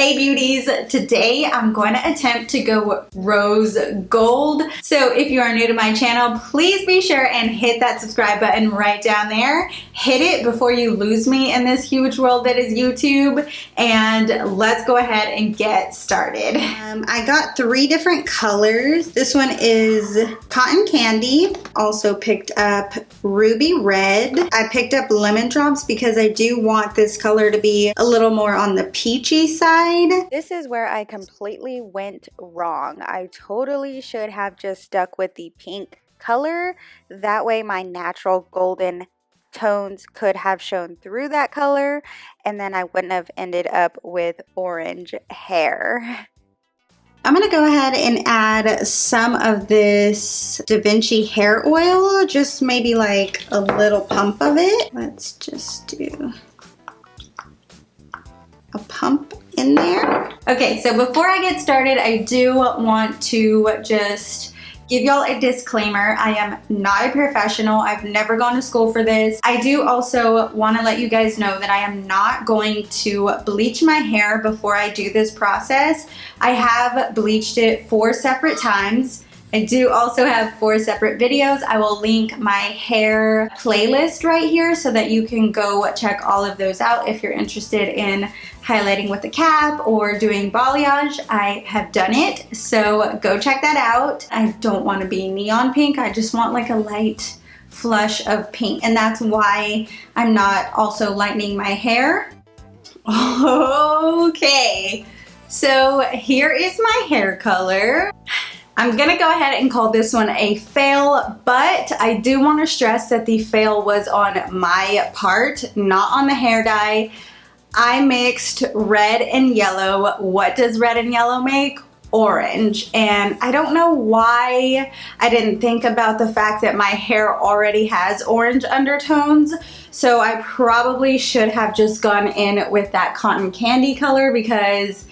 Hey beauties, today I'm going to attempt to go rose gold. So if you are new to my channel, please be sure and hit that subscribe button right down there. Hit it before you lose me in this huge world that is YouTube. And let's go ahead and get started. I got 3 different colors. This one is cotton candy. Also picked up ruby red. I picked up lemon drops because I do want this color to be a little more on the peachy side. This is where I completely went wrong. I totally should have just stuck with the pink color. That way my natural golden tones could have shown through that color, and then I wouldn't have ended up with orange hair. I'm going to go ahead and add some of this Da Vinci hair oil, just maybe like a little pump of it. Let's just do a pump in there. Okay, so before I get started, I do want to just give y'all a disclaimer. I am not a professional. I've never gone to school for this. I do also want to let you guys know that I am not going to bleach my hair before I do this process. I have bleached it 4 separate times. I do also have 4 separate videos. I will link my hair playlist right here so that you can go check all of those out if you're interested in highlighting with a cap or doing balayage. I have done it, so go check that out. I don't want to be neon pink. I just want like a light flush of pink, and that's why I'm not also lightening my hair. Okay, so here is my hair color. I'm gonna go ahead and call this one a fail, but I do want to stress that the fail was on my part, not on the hair dye. I mixed red and yellow. What does red and yellow make? Orange. And I don't know why I didn't think about the fact that my hair already has orange undertones. So I probably should have just gone in with that cotton candy color because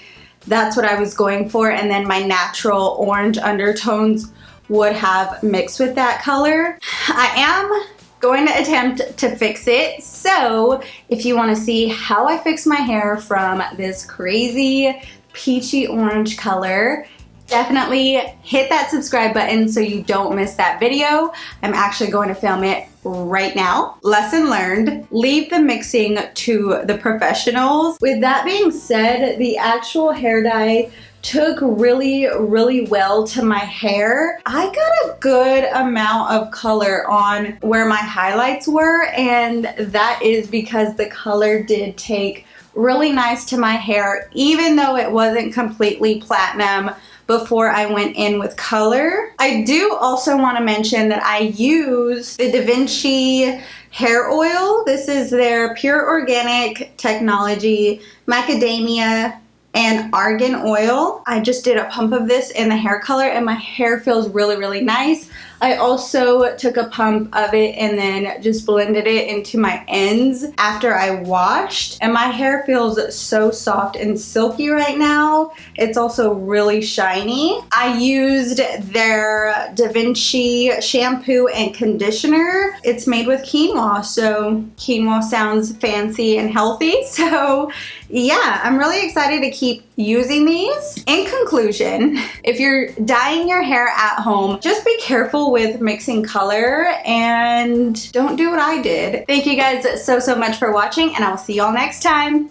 that's what I was going for, and then my natural orange undertones would have mixed with that color. I am going to attempt to fix it, so if you want to see how I fix my hair from this crazy peachy orange color, definitely hit that subscribe button so you don't miss that video. I'm actually going to film it right now. Lesson learned, leave the mixing to the professionals. With that being said, the actual hair dye took really well to my hair. I got a good amount of color on where my highlights were, and that is because the color did take really nice to my hair, even though it wasn't completely platinum before I went in with color. I do also want to mention that I use the Da Vinci hair oil. This is their pure organic technology macadamia and argan oil. I just did a pump of this in the hair color and my hair feels really nice. I also took a pump of it and then just blended it into my ends after I washed, and my hair feels so soft and silky right now. It's also really shiny. I used their Da Vinci shampoo and conditioner. It's made with quinoa, so quinoa sounds fancy and healthy. So yeah, I'm really excited to keep using these. In conclusion, if you're dyeing your hair at home, just be careful with mixing color and don't do what I did. Thank you guys so much for watching, and I'll see y'all next time.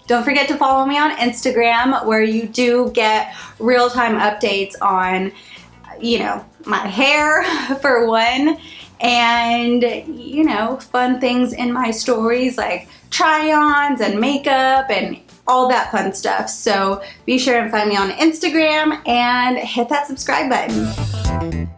Don't forget to follow me on Instagram, where you do get real-time updates on, you know, my hair for one, and, you know, fun things in my stories like try-ons and makeup and all that fun stuff. So be sure and find me on Instagram and hit that subscribe button.